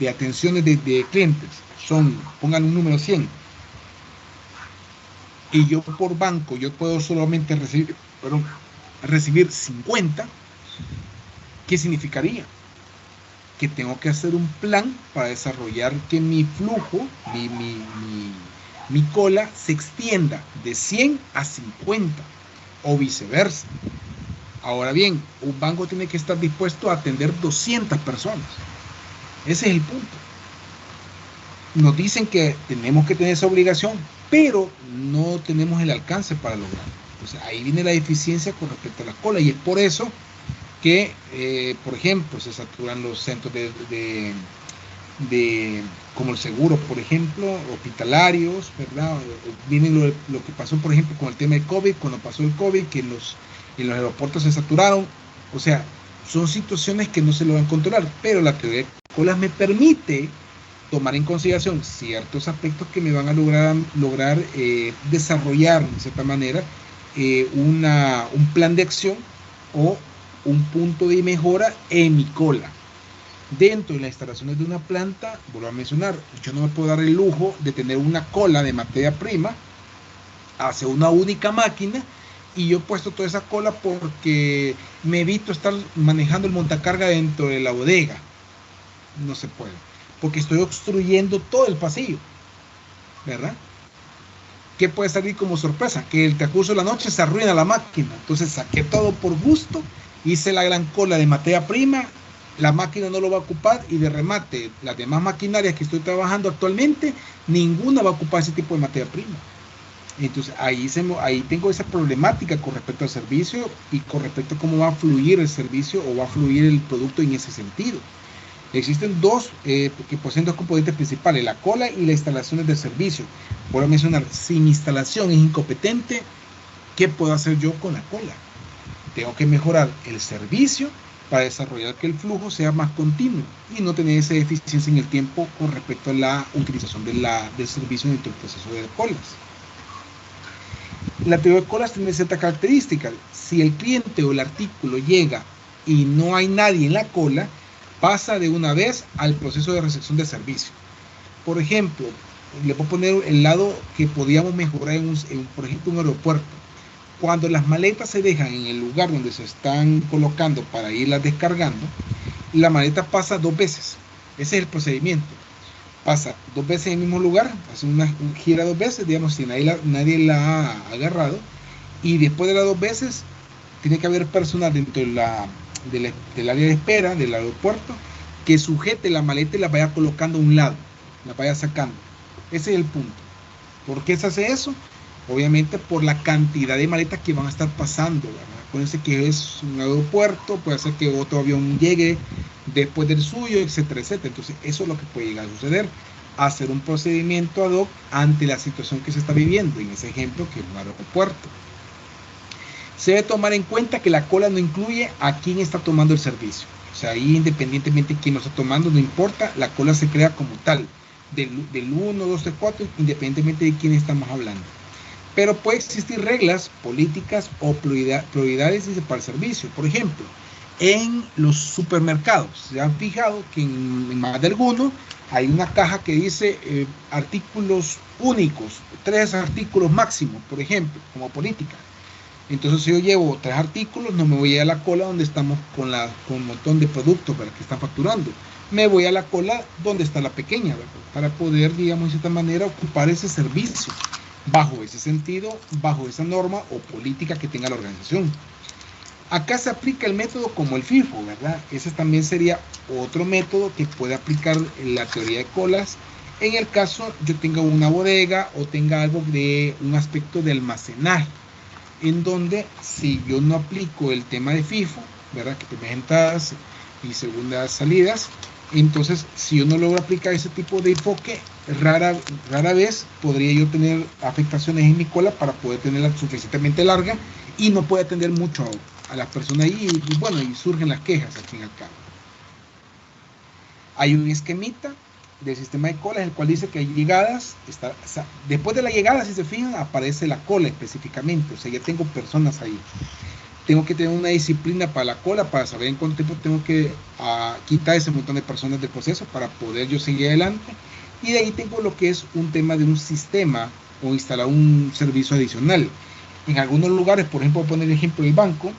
atenciones de clientes son, pongan un número 100, y yo por banco, yo puedo solamente recibir 50, ¿qué significaría? Que tengo que hacer un plan para desarrollar que mi flujo, mi cola se extienda de 100 a 50 o viceversa. Ahora bien, un banco tiene que estar dispuesto a atender 200 personas. Ese es el punto. Nos dicen que tenemos que tener esa obligación, pero no tenemos el alcance para lograrlo. Entonces ahí viene la deficiencia con respecto a la cola, y es por eso que, por ejemplo, se saturan los centros como el seguro, por ejemplo, hospitalarios, ¿verdad? Viene lo que pasó, por ejemplo, con el tema de COVID, cuando pasó el COVID, que en los aeropuertos se saturaron. O sea, son situaciones que no se logran controlar, pero la teoría de colas me permite tomar en consideración ciertos aspectos que me van a lograr desarrollar de cierta manera un plan de acción o un punto de mejora en mi cola. Dentro de las instalaciones de una planta, vuelvo a mencionar, yo no me puedo dar el lujo de tener una cola de materia prima hacia una única máquina y yo he puesto toda esa cola porque me evito estar manejando el montacarga dentro de la bodega. No se puede, porque estoy obstruyendo todo el pasillo, ¿verdad? ¿Qué puede salir como sorpresa? Que el transcurso de la noche se arruina la máquina. Entonces saqué todo por gusto, hice la gran cola de materia prima, la máquina no lo va a ocupar y de remate, las demás maquinarias que estoy trabajando actualmente, ninguna va a ocupar ese tipo de materia prima. Entonces ahí tengo esa problemática con respecto al servicio y con respecto a cómo va a fluir el servicio o va a fluir el producto en ese sentido. Existen que poseen dos componentes principales, la cola y las instalaciones de servicio. Puedo mencionar, si mi instalación es incompetente, ¿qué puedo hacer yo con la cola? Tengo que mejorar el servicio para desarrollar que el flujo sea más continuo y no tener esa deficiencia en el tiempo con respecto a la utilización del servicio dentro del proceso de colas. La teoría de colas tiene ciertas características. Si el cliente o el artículo llega y no hay nadie en la cola, pasa de una vez al proceso de recepción de servicio. Por ejemplo, le puedo poner el lado que podíamos mejorar por ejemplo, un aeropuerto. Cuando las maletas se dejan en el lugar donde se están colocando para irlas descargando, la maleta pasa 2 veces. Ese es el procedimiento. Pasa 2 veces en el mismo lugar, hace una gira 2 veces, digamos, si nadie la ha agarrado, y después de las 2 veces tiene que haber personal dentro del área de espera del aeropuerto que sujete la maleta y la vaya colocando a un lado, la vaya sacando. Ese es el punto. ¿Por qué se hace eso? Obviamente por la cantidad de maletas que van a estar pasando, ¿verdad? Acuérdense que es un aeropuerto, puede ser que otro avión llegue después del suyo, etcétera, etcétera. Entonces eso es lo que puede llegar a suceder. Hacer un procedimiento ad hoc ante la situación que se está viviendo, en ese ejemplo que es un aeropuerto. Se debe tomar en cuenta que la cola no incluye a quién está tomando el servicio. O sea, ahí independientemente de quién lo está tomando, no importa, la cola se crea como tal, del 1, 2, 3, 4, independientemente de quién estamos hablando. Pero puede existir reglas políticas o prioridades para el servicio. Por ejemplo, en los supermercados, se han fijado que en más de alguno hay una caja que dice artículos únicos, 3 artículos máximos, por ejemplo, como política. Entonces, si yo llevo 3 artículos, no me voy a la cola donde estamos con un montón de productos para que están facturando. Me voy a la cola donde está la pequeña, ¿verdad? Para poder, digamos, de cierta manera, ocupar ese servicio bajo ese sentido, bajo esa norma o política que tenga la organización. Acá se aplica el método como el FIFO, ¿verdad? Ese también sería otro método que puede aplicar la teoría de colas en el caso yo tenga una bodega o tenga algo de un aspecto de almacenaje, en donde si yo no aplico el tema de FIFO, ¿verdad? Que primeras entradas y segundas salidas, entonces si yo no logro aplicar ese tipo de enfoque, rara vez podría yo tener afectaciones en mi cola para poder tenerla suficientemente larga y no puede atender mucho a las personas ahí y bueno, y surgen las quejas al fin y al cabo. Hay un esquemita del sistema de colas, el cual dice que hay llegadas, después de la llegada, si se fijan, aparece la cola específicamente, o sea, ya tengo personas ahí. Tengo que tener una disciplina para la cola, para saber en cuánto tiempo tengo que quitar ese montón de personas del proceso para poder yo seguir adelante. Y de ahí tengo lo que es un tema de un sistema o instalar un servicio adicional. En algunos lugares, por ejemplo, poner el ejemplo del banco,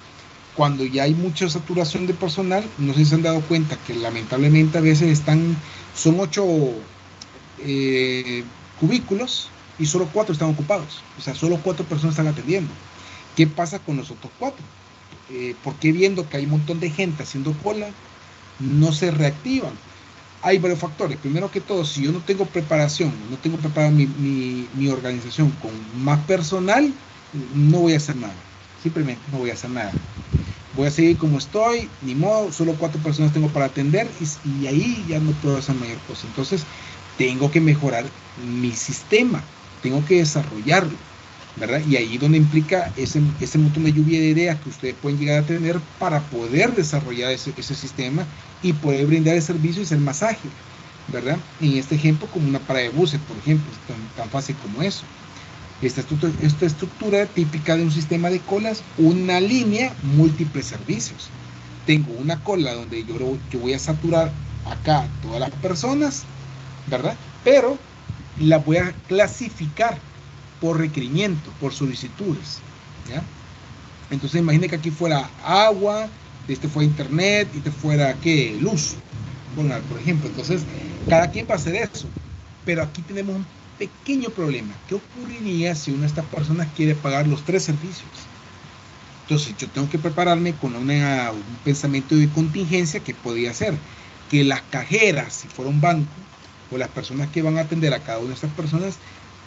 cuando ya hay mucha saturación de personal, no sé si se han dado cuenta que lamentablemente a veces son 8 cubículos y solo 4 están ocupados. O sea, solo 4 personas están atendiendo. ¿Qué pasa con los otros 4? ¿Por qué viendo que hay un montón de gente haciendo cola, no se reactivan? Hay varios factores. Primero que todo, si yo no tengo preparación, no tengo preparada mi organización con más personal, no voy a hacer nada. Simplemente no voy a hacer nada. Voy a seguir como estoy, ni modo, solo 4 personas tengo para atender y ahí ya no puedo hacer mayor cosa. Entonces, tengo que mejorar mi sistema, tengo que desarrollarlo, ¿verdad? Y ahí donde implica ese montón de lluvia de ideas que ustedes pueden llegar a tener para poder desarrollar ese sistema y poder brindar el servicio y ser más ágil, ¿verdad? En este ejemplo, como una parada de buses, por ejemplo, es tan fácil como eso. Esta estructura típica de un sistema de colas, una línea, múltiples servicios. Tengo una cola donde yo voy a saturar acá todas las personas, ¿verdad? Pero la voy a clasificar por requerimiento, por solicitudes, ¿ya? Entonces imagine que aquí fuera agua, este fuera internet y este fuera ¿qué? Luz, bueno, por ejemplo. Entonces cada quien va a hacer eso, pero aquí tenemos un pequeño problema. ¿Qué ocurriría si una de estas personas quiere pagar los 3 servicios? Entonces yo tengo que prepararme con un pensamiento de contingencia que podría ser que las cajeras, si fuera un banco, o las personas que van a atender a cada una de estas personas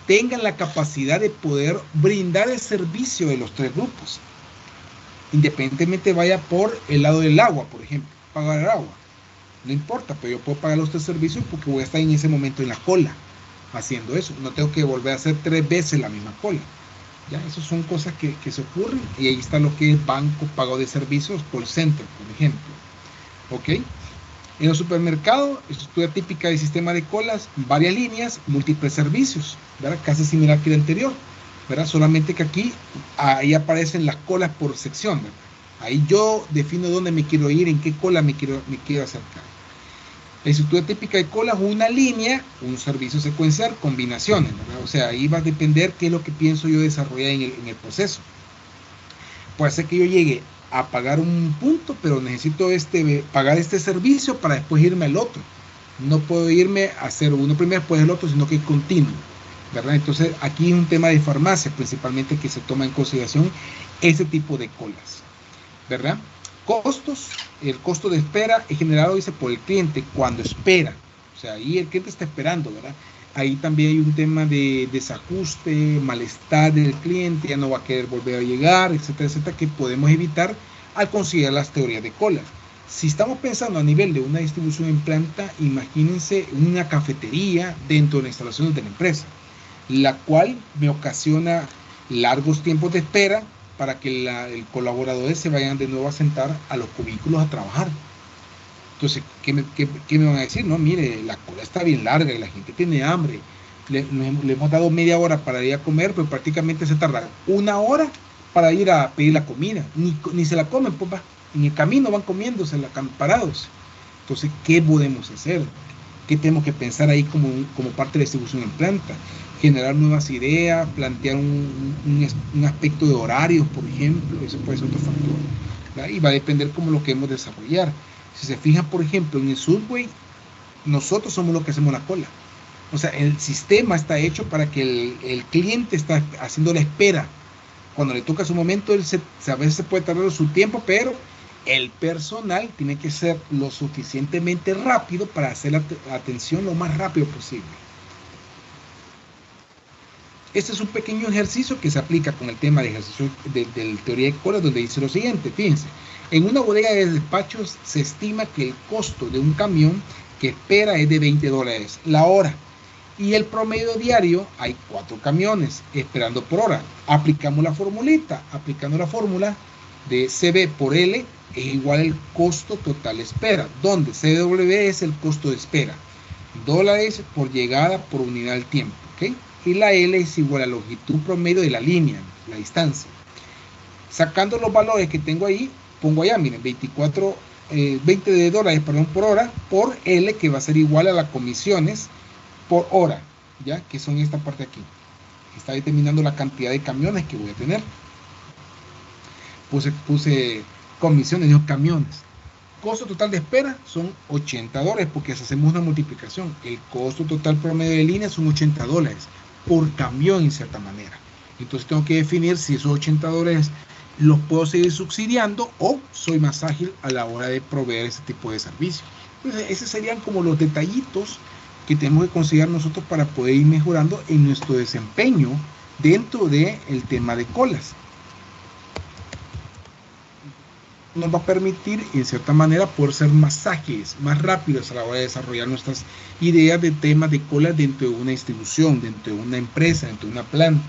tengan la capacidad de poder brindar el servicio de los 3 grupos, independientemente vaya por el lado del agua, por ejemplo, pagar el agua, no importa, pero yo puedo pagar los 3 servicios porque voy a estar en ese momento en la cola haciendo eso, no tengo que volver a hacer 3 veces la misma cola. Ya, esas son cosas que se ocurren y ahí está lo que es banco, pago de servicios, call center, por ejemplo. ¿Ok? En los supermercados, estructura típica del sistema de colas, varias líneas, múltiples servicios, ¿verdad? Casi similar que el anterior, ¿verdad? Solamente que aquí, ahí aparecen las colas por sección, ¿verdad? Ahí yo defino dónde me quiero ir, en qué cola me quiero acercar. La estructura típica de colas, una línea, un servicio secuencial, combinaciones, ¿verdad? O sea, ahí va a depender qué es lo que pienso yo desarrollar en el proceso. Puede ser que yo llegue a pagar un punto, pero necesito pagar este servicio para después irme al otro. No puedo irme a hacer uno primero, después el otro, sino que es continuo, ¿verdad? Entonces, aquí es un tema de farmacia, principalmente, que se toma en consideración ese tipo de colas, ¿verdad? Costos, el costo de espera es generado, dice, por el cliente cuando espera. O sea, ahí el cliente está esperando, ¿verdad? Ahí también hay un tema de desajuste, malestar del cliente, ya no va a querer volver a llegar, etcétera, etcétera, que podemos evitar al considerar las teorías de cola. Si estamos pensando a nivel de una distribución en planta, imagínense una cafetería dentro de la instalación de la empresa, la cual me ocasiona largos tiempos de espera para que el colaboradores se vayan de nuevo a sentar a los cubículos a trabajar. Entonces, ¿qué me van a decir? No, mire, la cola está bien larga y la gente tiene hambre. Le hemos dado media hora para ir a comer, pero prácticamente se tarda una hora para ir a pedir la comida. Ni se la comen, pues va. En el camino van comiéndose parados. Entonces, ¿qué podemos hacer? ¿Qué tenemos que pensar ahí como parte de la distribución en planta? Generar nuevas ideas, plantear un aspecto de horarios, por ejemplo. Eso puede ser otro factor, ¿verdad? Y va a depender cómo lo queremos desarrollar. Si se fijan, por ejemplo, en el Subway, nosotros somos los que hacemos la cola. O sea, el sistema está hecho para que el cliente está haciendo la espera. Cuando le toca su momento, a veces se puede tardar su tiempo, pero el personal tiene que ser lo suficientemente rápido para hacer la atención lo más rápido posible. Este es un pequeño ejercicio que se aplica con el tema de ejercicio de teoría de colas, donde dice lo siguiente, fíjense. En una bodega de despachos se estima que el costo de un camión que espera es de $20 la hora. Y el promedio diario hay 4 camiones esperando por hora. Aplicamos la formulita. Aplicando la fórmula de CB por L es igual al costo total de espera, donde CW es el costo de espera. Dólares por llegada por unidad del tiempo. ¿Okay? Y la L es igual a la longitud promedio de la línea, la distancia. Sacando los valores que tengo ahí, pongo allá, miren, $20 por hora por L, que va a ser igual a las comisiones por hora, ya que son esta parte aquí. Está determinando la cantidad de camiones que voy a tener. Puse comisiones, no camiones. Costo total de espera son $80, porque si hacemos una multiplicación, el costo total promedio de línea son $80 por camión, en cierta manera. Entonces tengo que definir si esos $80 los puedo seguir subsidiando o soy más ágil a la hora de proveer ese tipo de servicio. Entonces, esos serían como los detallitos que tenemos que considerar nosotros para poder ir mejorando en nuestro desempeño dentro del tema de colas. Nos va a permitir, en cierta manera, poder ser más ágiles, más rápidos a la hora de desarrollar nuestras ideas de temas de colas dentro de una distribución, dentro de una empresa, dentro de una planta.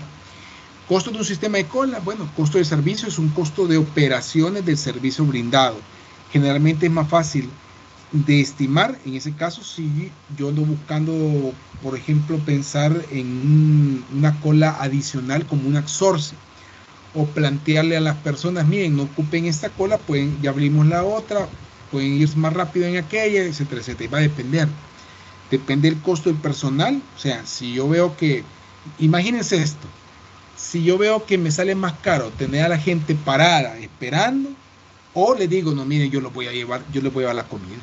Costo de un sistema de cola, bueno, costo de servicio es un costo de operaciones del servicio brindado. Generalmente es más fácil de estimar, en ese caso, si yo ando buscando, por ejemplo, pensar en una cola adicional como un outsourcing, o plantearle a las personas, miren, no ocupen esta cola, ya abrimos la otra, pueden ir más rápido en aquella, etcétera, etcétera. Va a depende del costo del personal. O sea, si yo veo que, imagínense esto, si yo veo que me sale más caro tener a la gente parada esperando, o le digo, no, miren, yo les voy a llevar la comida.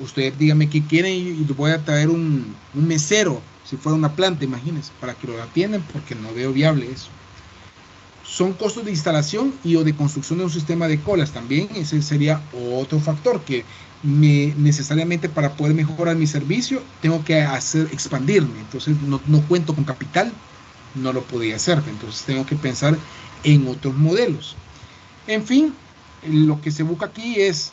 Ustedes díganme qué quieren y les voy a traer un mesero, si fuera una planta, imagínense, para que lo atiendan, porque no veo viable eso. Son costos de instalación y o de construcción de un sistema de colas también. Ese sería otro factor que necesariamente para poder mejorar mi servicio tengo que expandirme. Entonces no cuento con capital, no lo podía hacer. Entonces tengo que pensar en otros modelos. En fin, lo que se busca aquí es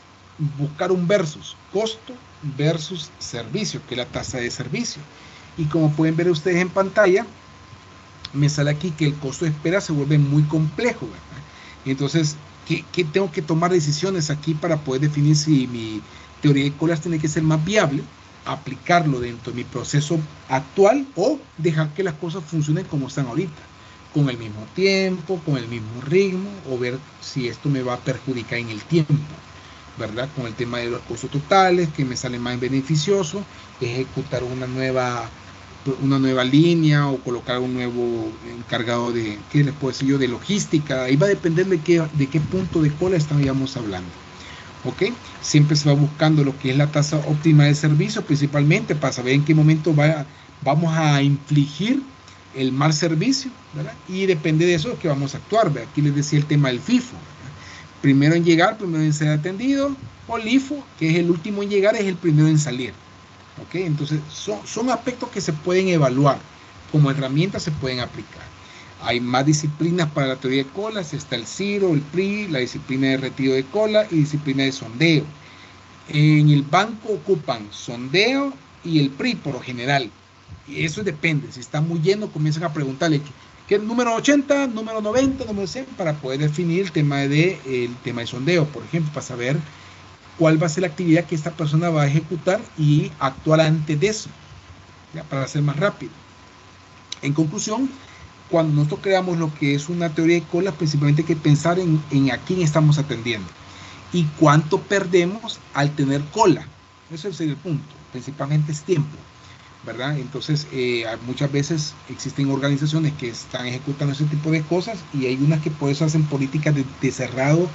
buscar un versus, costo versus servicio, que es la tasa de servicio. Y como pueden ver ustedes en pantalla, me sale aquí que el costo de espera se vuelve muy complejo, ¿verdad? Entonces, ¿qué tengo que tomar decisiones aquí para poder definir si mi teoría de colas tiene que ser más viable, aplicarlo dentro de mi proceso actual o dejar que las cosas funcionen como están ahorita, con el mismo tiempo, con el mismo ritmo, o ver si esto me va a perjudicar en el tiempo, ¿verdad? Con el tema de los costos totales, que me sale más beneficioso ejecutar una nueva línea o colocar un nuevo encargado de, ¿qué les puedo decir yo?, de logística. Ahí va a depender de qué punto de cola estaríamos hablando. ¿ok? Siempre se va buscando lo que es la tasa óptima de servicio, principalmente para saber en qué momento vamos a infligir el mal servicio, ¿verdad? Y depende de eso que vamos a actuar, ¿verdad? Aquí les decía el tema del FIFO, ¿verdad? Primero en llegar, primero en ser atendido, o LIFO, que es el último en llegar, es el primero en salir, ¿ok? Entonces son aspectos que se pueden evaluar, como herramientas se pueden aplicar. Hay más disciplinas para la teoría de colas, está el CIRO, el PRI, la disciplina de retiro de cola y disciplina de sondeo. En el banco ocupan sondeo y el PRI por lo general. Y eso depende, si está muy lleno comienzan a preguntarle ¿qué número 80, número 90, número 100? Para poder definir el tema de sondeo, por ejemplo, para saber cuál va a ser la actividad que esta persona va a ejecutar y actuar antes de eso, ¿ya? Para ser más rápido. En conclusión, cuando nosotros creamos lo que es una teoría de colas, principalmente hay que pensar en a quién estamos atendiendo y cuánto perdemos al tener cola. Ese es el punto, principalmente es tiempo, ¿verdad? Entonces, muchas veces existen organizaciones que están ejecutando ese tipo de cosas y hay unas que por eso hacen políticas de cerrado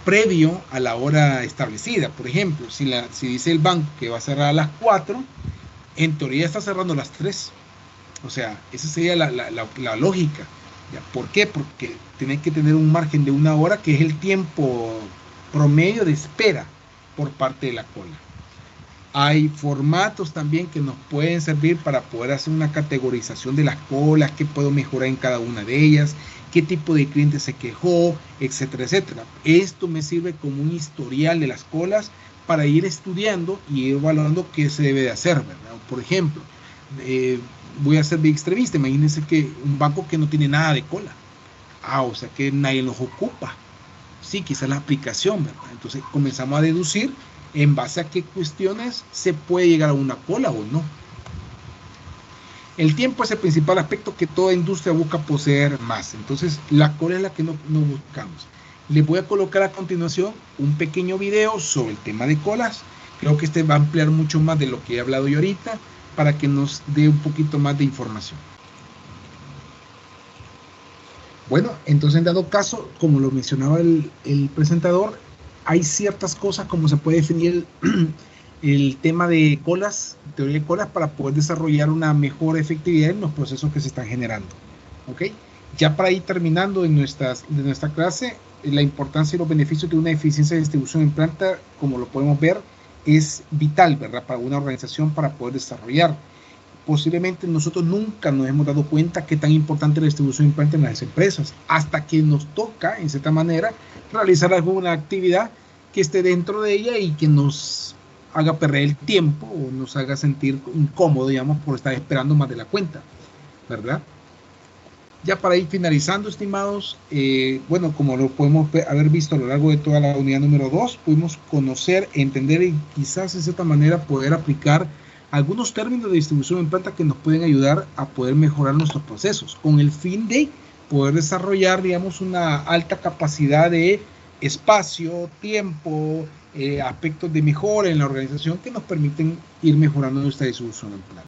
previo a la hora establecida. Por ejemplo, si dice el banco que va a cerrar a las 4, en teoría está cerrando a las 3. O sea, esa sería la lógica. ¿Ya? ¿Por qué? Porque tienen que tener un margen de 1 hora, que es el tiempo promedio de espera por parte de la cola. Hay formatos también que nos pueden servir para poder hacer una categorización de las colas, qué puedo mejorar en cada una de ellas, qué tipo de cliente se quejó, etcétera, etcétera. Esto me sirve como un historial de las colas para ir estudiando y ir evaluando qué se debe de hacer, ¿verdad? Por ejemplo, voy a ser de extremista, imagínense que un banco que no tiene nada de cola. O sea que nadie los ocupa. Sí, quizás la aplicación, ¿verdad? Entonces comenzamos a deducir en base a qué cuestiones se puede llegar a una cola o no. El tiempo es el principal aspecto que toda industria busca poseer más. Entonces la cola es la que no buscamos. Les voy a colocar a continuación un pequeño video sobre el tema de colas. Creo que este va a ampliar mucho más de lo que he hablado yo ahorita, para que nos dé un poquito más de información. Bueno, entonces en dado caso, como lo mencionaba el presentador, hay ciertas cosas como se puede definir el tema de colas, teoría de colas, para poder desarrollar una mejor efectividad en los procesos que se están generando. ¿Ok? Ya para ir terminando de nuestra clase, la importancia y los beneficios de una eficiencia de distribución en planta, como lo podemos ver, es vital, ¿verdad? Para una organización para poder desarrollar. Posiblemente nosotros nunca nos hemos dado cuenta qué tan importante es la distribución en planta en las empresas, hasta que nos toca, en cierta manera, realizar alguna actividad que esté dentro de ella y que nos haga perder el tiempo o nos haga sentir incómodo, digamos, por estar esperando más de la cuenta, ¿verdad? Ya para ir finalizando, estimados, bueno, como lo podemos haber visto a lo largo de toda la unidad número 2, pudimos conocer, entender y quizás de cierta manera poder aplicar algunos términos de distribución en planta que nos pueden ayudar a poder mejorar nuestros procesos, con el fin de poder desarrollar, digamos, una alta capacidad de espacio, tiempo, aspectos de mejora en la organización que nos permiten ir mejorando nuestra distribución en planta.